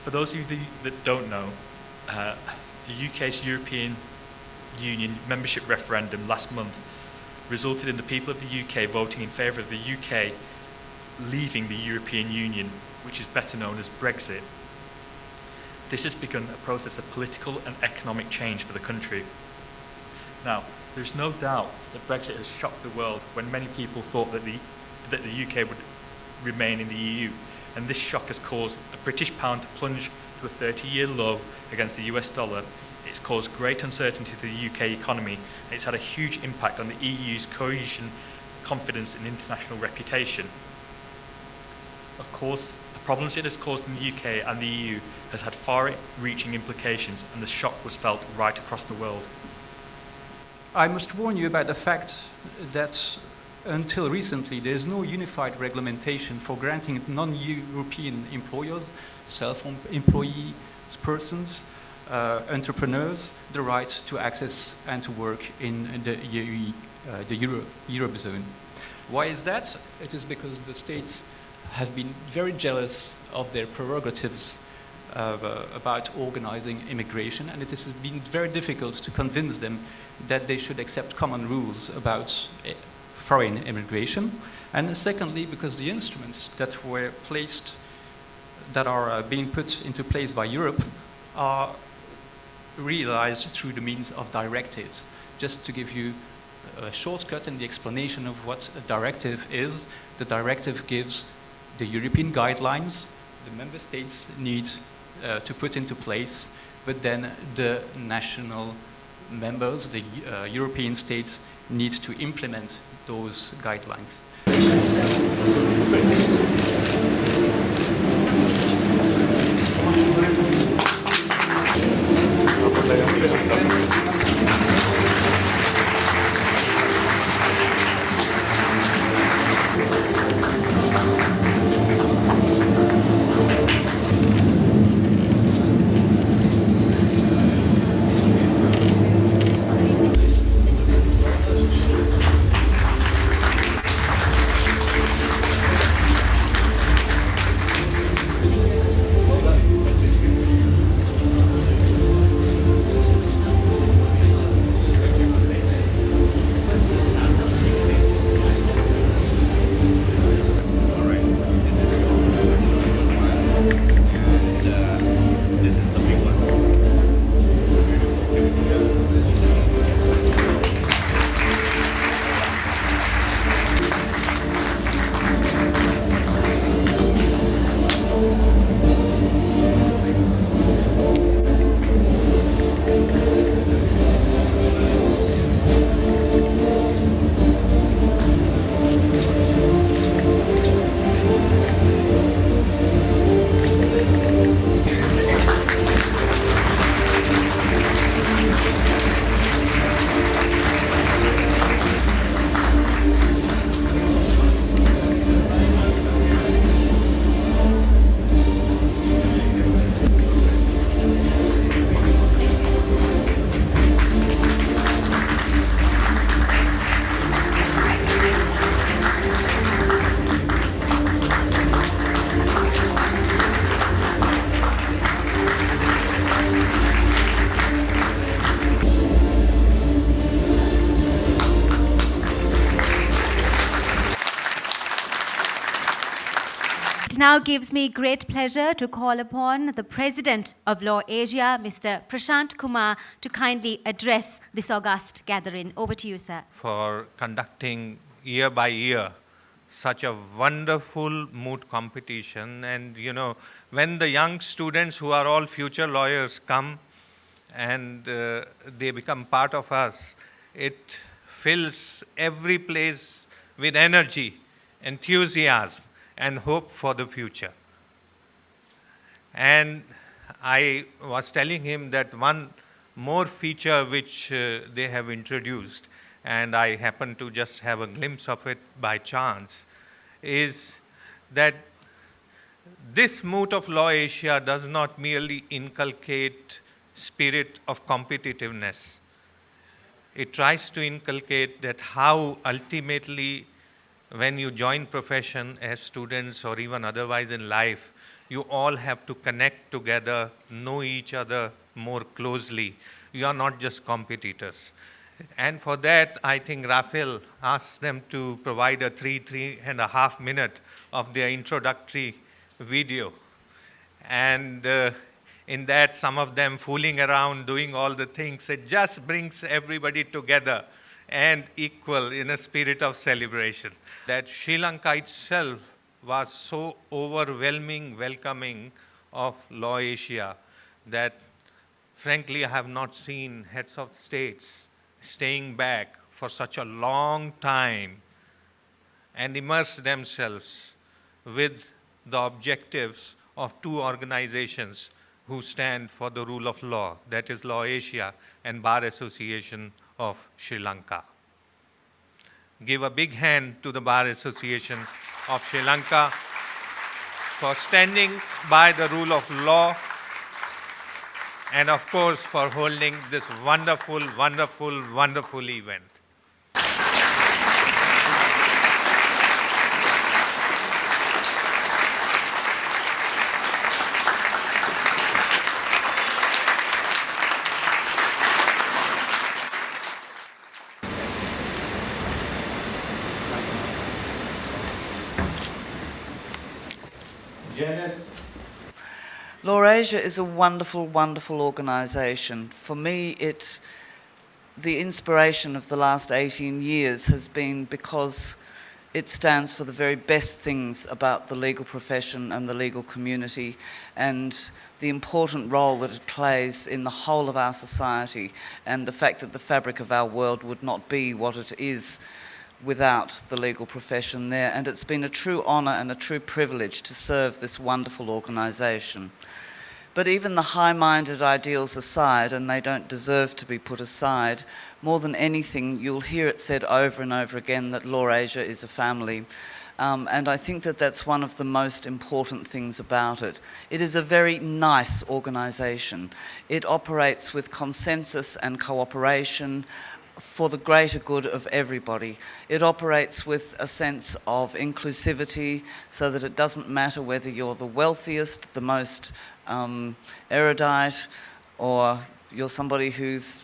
For those of you that don't know, the UK's European Union membership referendum last month resulted in the people of the UK voting in favour of the UK leaving the European Union, which is better known as Brexit. This has begun a process of political and economic change for the country. Now, there's no doubt that Brexit has shocked the world when many people thought that the UK would remain in the EU, and this shock has caused the British pound to plunge to a 30-year low against the US dollar. It's caused great uncertainty to the UK economy, and it's had a huge impact on the EU's cohesion, confidence and international reputation. Of course, the problems it has caused in the UK and the EU has had far-reaching implications, and the shock was felt right across the world. I must warn you about the fact that until recently there is no unified regulation for granting non-European employers, self-employed persons, entrepreneurs, the right to access and to work in the Eurozone. Why is that? It is because the states have been very jealous of their prerogatives about organizing immigration, and it has been very difficult to convince them that they should accept common rules about foreign immigration. And secondly, because the instruments that were placed, that are being put into place by Europe, are realized through the means of directives. Just to give you a shortcut in the explanation of what a directive is, the directive gives the European guidelines the member states need to put into place, but then the national members, the European states, need to implement those guidelines. It now gives me great pleasure to call upon the President of Lawasia, Mr. Prashant Kumar, to kindly address this august gathering. Over to you, sir. For conducting year by year such a wonderful moot competition. And you know, when the young students who are all future lawyers come and they become part of us, it fills every place with energy, enthusiasm, and hope for the future. And I was telling him that one more feature which they have introduced, and I happened to just have a glimpse of it by chance, is that this moot of Lawasia does not merely inculcate spirit of competitiveness. It tries to inculcate that how ultimately when you join profession as students or even otherwise in life, You all have to connect together, know each other more closely. You are not just competitors. And for that, I think Raphael asked them to provide a 3.5 minute of their introductory video. And in that, some of them fooling around, doing all the things. It just brings everybody together and equal in a spirit of celebration. That Sri Lanka itself was so overwhelming, welcoming of Lawasia that frankly I have not seen heads of states staying back for such a long time and immerse themselves with the objectives of two organizations who stand for the rule of law, that is Lawasia and Bar Association of Sri Lanka. Give a big hand to the Bar Association of Sri Lanka for standing by the rule of law and of course for holding this wonderful, wonderful, wonderful event. Lawasia is a wonderful, wonderful organisation. For me, the inspiration of the last 18 years has been because it stands for the very best things about the legal profession and the legal community and the important role that it plays in the whole of our society and the fact that the fabric of our world would not be what it is without the legal profession there. And it's been a true honour and a true privilege to serve this wonderful organisation. But even the high-minded ideals aside, and they don't deserve to be put aside, more than anything, you'll hear it said over and over again that Lawasia is a family. And I think that that's one of the most important things about it. It is a very nice organisation. It operates with consensus and cooperation for the greater good of everybody. It operates with a sense of inclusivity so that it doesn't matter whether you're the wealthiest, the most erudite, or you're somebody who's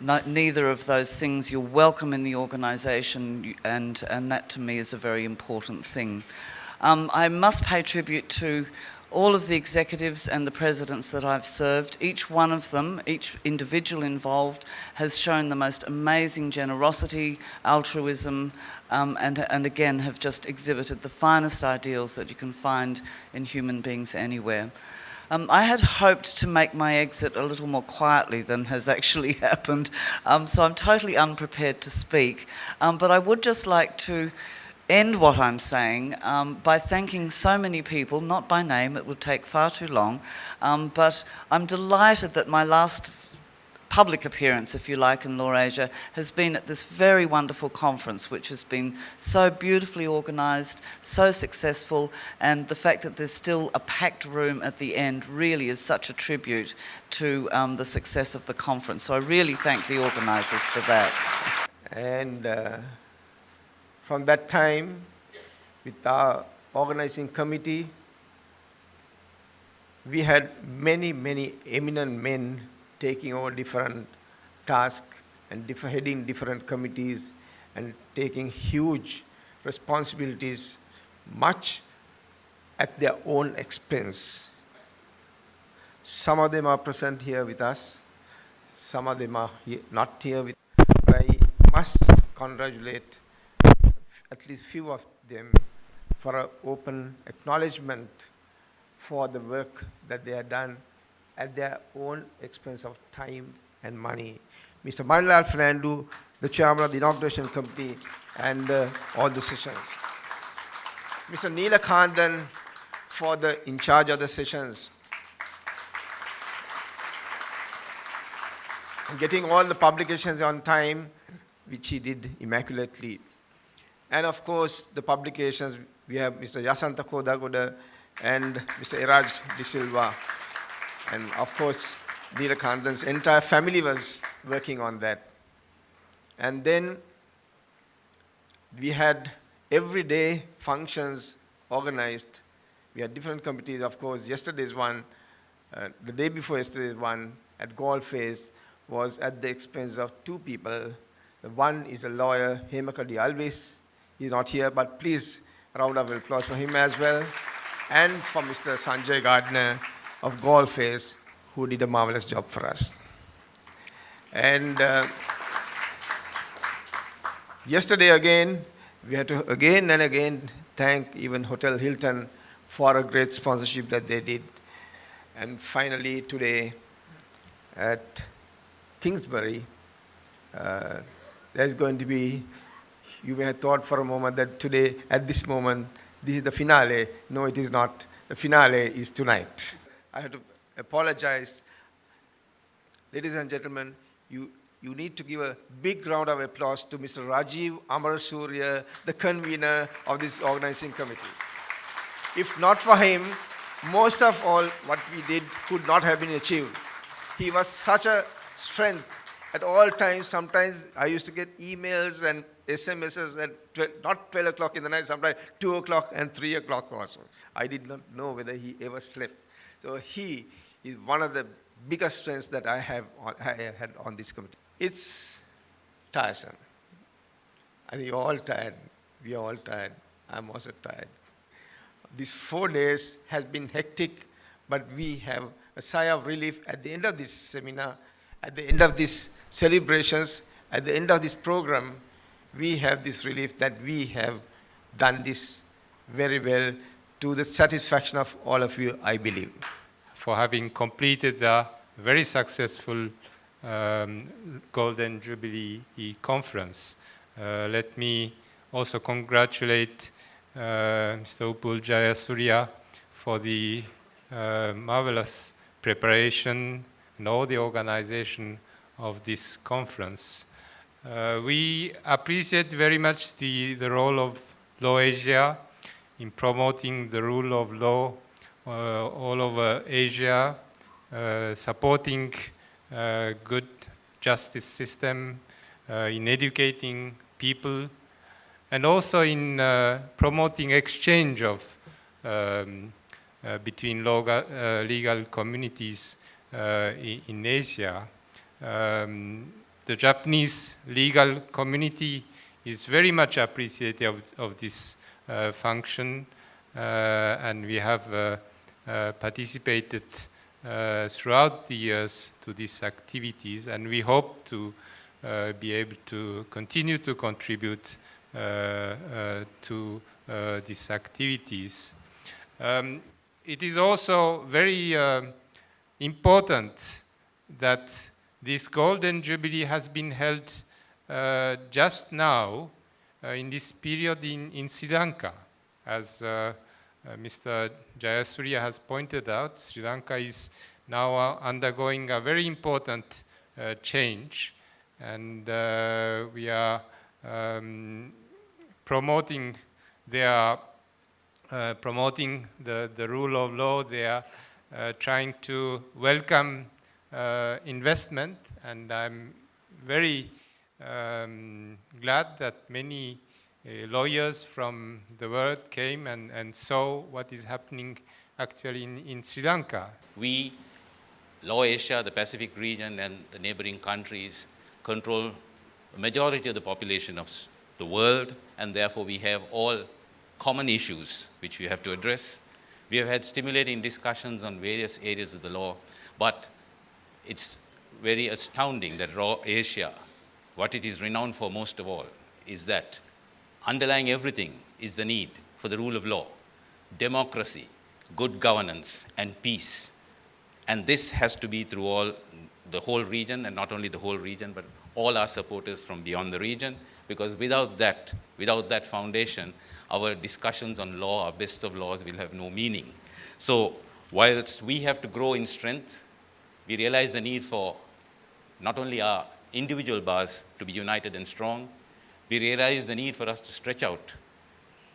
neither of those things. You're welcome in the organisation, and that to me is a very important thing. I must pay tribute to all of the executives and the presidents that I've served. Each one of them, each individual involved, has shown the most amazing generosity, altruism, and again have just exhibited the finest ideals that you can find in human beings anywhere. I had hoped to make my exit a little more quietly than has actually happened, so I'm totally unprepared to speak. But I would just like to end what I'm saying by thanking so many people, not by name, it would take far too long, but I'm delighted that my last public appearance, if you like, in Lawasia has been at this very wonderful conference, which has been so beautifully organised, so successful, and the fact that there's still a packed room at the end really is such a tribute to the success of the conference. So I really thank the organisers for that. And from that time, with our organizing committee, we had many, many eminent men taking over different tasks and heading different committees and taking huge responsibilities, much at their own expense. Some of them are present here with us. Some of them are not here with us. But I must congratulate at least few of them for an open acknowledgement for the work that they have done at their own expense of time and money. Mr. Manilal Fernandu, the chairman of the inauguration committee and all the sessions. Mr. Neela Kandan, for the in charge of the sessions. And getting all the publications on time, which he did immaculately. And of course, the publications, we have Mr. Yasanta Kodagoda and Mr. Iraj De Silva. And of course, Neela Kandan's entire family was working on that. And then we had everyday functions organized We had different committees, of course. Yesterday's one, the day before yesterday's one at Golf Face was at the expense of two people. The one is a lawyer, Hemakadi Alvis. He's not here, but please, a round of applause for him as well. And for Mr. Sanjay Gardner of Golf Face, who did a marvelous job for us. And yesterday again, we had to again and again thank even Hotel Hilton for a great sponsorship that they did. And finally today at Kingsbury, there's going to be, you may have thought for a moment that today, at this moment, this is the finale. No, it is not. The finale is tonight. I have to apologize. Ladies and gentlemen, you need to give a big round of applause to Mr. Rajiv Amarasuriya, the convener of this organizing committee. If not for him, most of all what we did could not have been achieved. He was such a strength at all times. Sometimes I used to get emails and SMSs at not 12 o'clock in the night, sometimes 2 o'clock and 3 o'clock also. I did not know whether he ever slept. So he is one of the biggest strengths that I have had on this committee. It's tiresome. I think you're all tired. We are all tired. I'm also tired. These 4 days has been hectic, but we have a sigh of relief at the end of this seminar, at the end of these celebrations, at the end of this program. We have this relief that we have done this very well to the satisfaction of all of you, I believe. For having completed a very successful Golden Jubilee conference. Let me also congratulate Mr. Upul Jayasuriya for the marvelous preparation and all the organization of this conference. We appreciate very much the role of Lawasia in promoting the rule of law all over Asia, supporting good justice system, in educating people, and also in promoting exchange of between legal communities in Asia. The Japanese legal community is very much appreciative of this function, and we have participated throughout the years to these activities, and we hope to be able to continue to contribute to these activities. It is also very important that this Golden Jubilee has been held just now in this period in Sri Lanka. As Mr. Jayasuriya has pointed out, Sri Lanka is now undergoing a very important change, and we are promoting the rule of law. They are trying to welcome investment, and I'm very glad that many lawyers from the world came and saw what is happening actually in Sri Lanka. We, Lawasia, the Pacific region, and the neighboring countries control the majority of the population of the world, and therefore we have all common issues which we have to address. We have had stimulating discussions on various areas of the law, but it's very astounding that Asia, what it is renowned for most of all, is that underlying everything is the need for the rule of law, democracy, good governance, and peace. And this has to be through the whole region, and not only the whole region, but all our supporters from beyond the region, because without that foundation, our discussions on law, our best of laws, will have no meaning. So whilst we have to grow in strength, we realize the need for not only our individual bars to be united and strong, we realize the need for us to stretch out,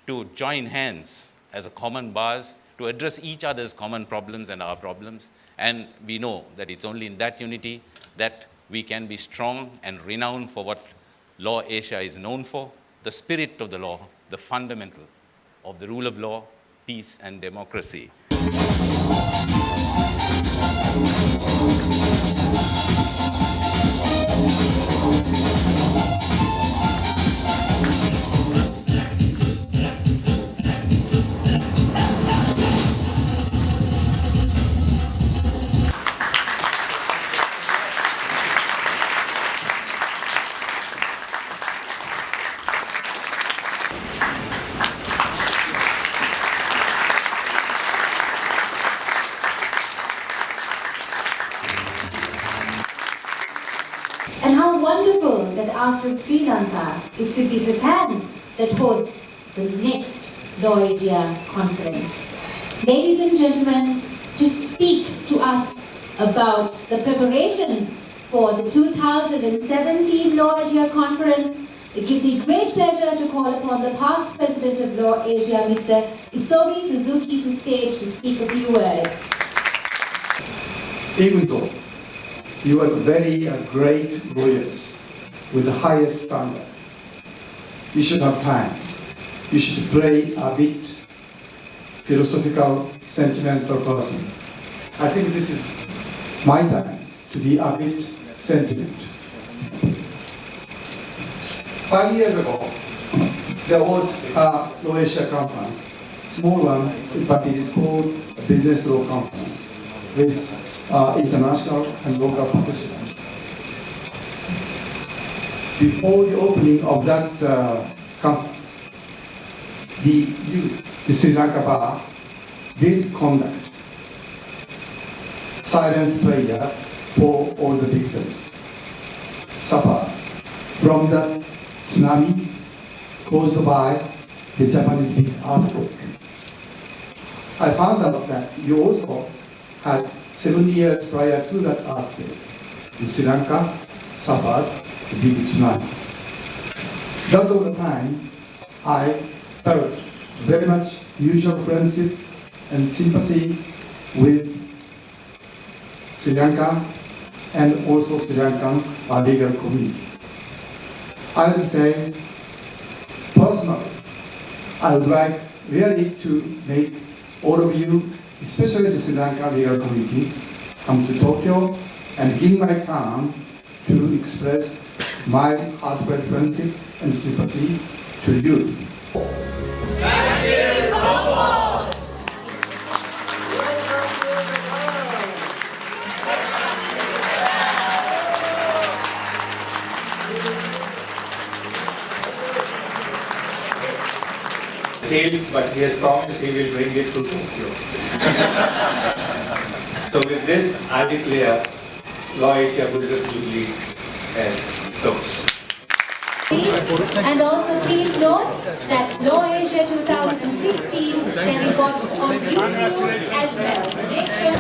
to join hands as a common bars, to address each other's common problems and our problems. And we know that it's only in that unity that we can be strong and renowned for what Law Asia is known for, the spirit of the law, the fundamental of the rule of law, peace and democracy. And how wonderful that after Sri Lanka, it should be Japan that hosts the next Lawasia conference. Ladies and gentlemen, to speak to us about the preparations for the 2017 Lawasia conference, it gives me great pleasure to call upon the past president of Lawasia, Mr. Isomi Suzuki, to stage to speak a few words. Even though you are very great lawyers with the highest standard, you should have time. You should play a bit philosophical, sentimental person. I think this is my time to be a bit sentimental. 5 years ago, there was a Lawasia conference, small one, but it is called a Business Law Conference, with international and local participants. Before the opening of that conference, the Sri Lanka Bar did conduct silence prayer for all the victims suffered from the tsunami caused by the Japanese big earthquake. I found out that you also had 7 years prior to that earthquake, Sri Lanka suffered a big tsunami. That was the time I felt very much mutual friendship and sympathy with Sri Lanka and also Sri Lankan legal community. I would say, personally, I would like really to make all of you, especially the Sri Lanka legal community, come to Tokyo and give my time to express my heartfelt friendship and sympathy to you. But he has promised he will bring it to Tokyo. So with this, I declare Lawasia Jubilee as closed. And also please note that Lawasia 2016 can be watched on YouTube as well. So make sure.